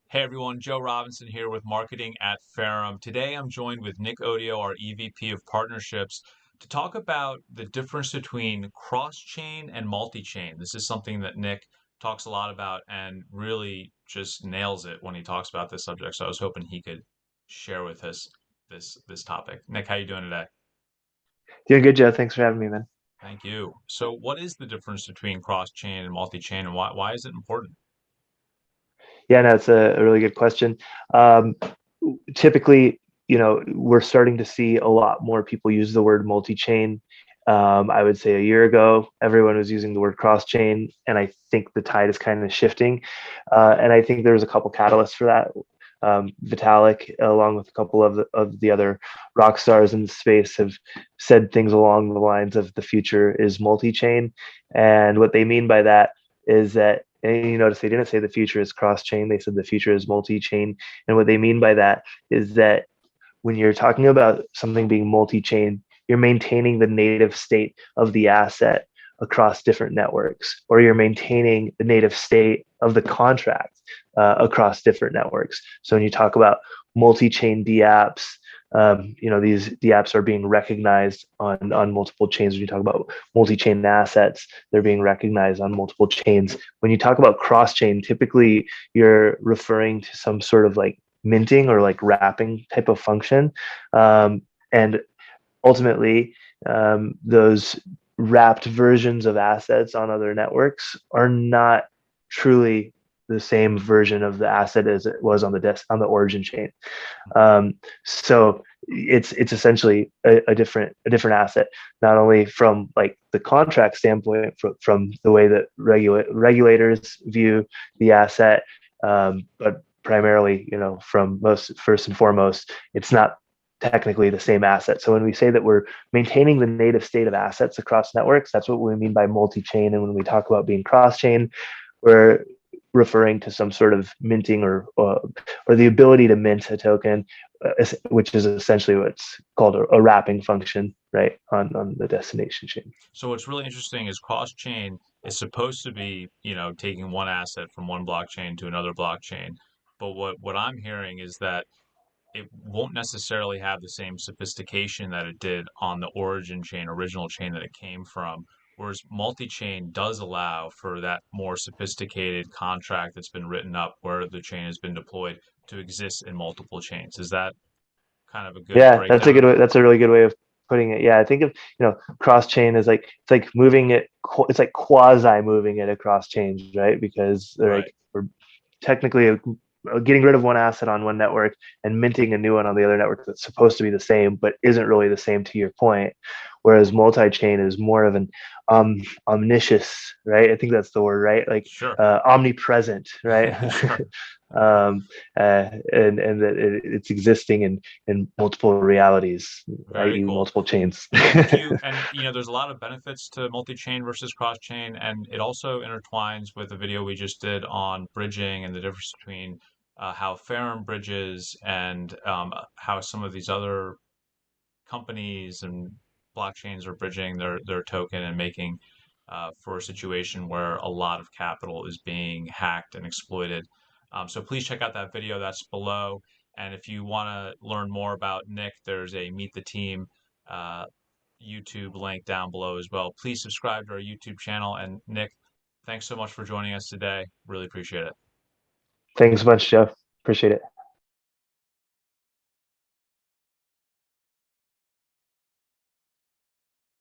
Hey everyone, Joe Robinson here with Marketing at Ferrum. Today I'm joined with Nick Odio, our EVP of Partnerships, to talk about the difference between cross-chain and multi-chain. This is something that Nick talks a lot about and really just nails it when he talks about this subject. So I was hoping he could share with us this topic. Nick, how you doing today? Doing good, Joe. Thanks for having me, man. Thank you. So what is the difference between cross-chain and multi-chain and why is it important? Yeah, no, it's a really good question. Typically, we're starting to see a lot more people use the word multi-chain. I would say a year ago, everyone was using the word cross-chain, and I think the tide is kind of shifting. And I think there's a couple catalysts for that. Vitalik, along with a couple of the other rock stars in the space, have said things along the lines of the future is multi-chain. And what they mean by that is that, and you notice they didn't say the future is cross-chain, they said the future is multi-chain. And what they mean by that is that when you're talking about something being multi-chain, you're maintaining the native state of the asset across different networks, or you're maintaining the native state of the contract across different networks. So when you talk about multi-chain dApps, these dApps are being recognized on multiple chains. When you talk about multi-chain assets, they're being recognized on multiple chains. When you talk about cross-chain, typically you're referring to some sort of like minting or like wrapping type of function. And ultimately, those wrapped versions of assets on other networks are not truly the same version of the asset as it was on the origin chain. So it's essentially a different asset, not only from like the contract standpoint, from the way that regulators view the asset, but primarily, from most first and foremost, it's not technically the same asset. So when we say that we're maintaining the native state of assets across networks, that's what we mean by multi-chain. And when we talk about being cross-chain, we're referring to some sort of minting or the ability to mint a token, which is essentially what's called a wrapping function, right, on the destination chain. So what's really interesting is cross-chain is supposed to be, taking one asset from one blockchain to another blockchain. But what I'm hearing is that it won't necessarily have the same sophistication that it did on the origin chain, original chain that it came from. Whereas multi-chain does allow for that more sophisticated contract that's been written up where the chain has been deployed to exist in multiple chains. Is that kind of a good Yeah, that's a breakdown good of way. it? That's a really good way of putting it. Yeah, I think of cross chain is like it's like moving it. It's like quasi moving it across chains, right? Because they're Right. like we're technically getting rid of one asset on one network and minting a new one on the other network that's supposed to be the same but isn't really the same, to your point. Whereas multi-chain is more of an omniscient, right? I think that's the word, right? Like Sure. omnipresent, right? Sure. And that it's existing in multiple realities, Very i.e., cool. multiple chains. And there's a lot of benefits to multi-chain versus cross-chain, and it also intertwines with a video we just did on bridging and the difference between how Ferrum bridges and how some of these other companies and blockchains are bridging their token and making for a situation where a lot of capital is being hacked and exploited. So please check out that video that's below. And if you want to learn more about Nick, there's a Meet the Team uh, YouTube link down below as well. Please subscribe to our YouTube channel. And Nick, thanks so much for joining us today. Really appreciate it. Thanks a bunch, Jeff. Appreciate it.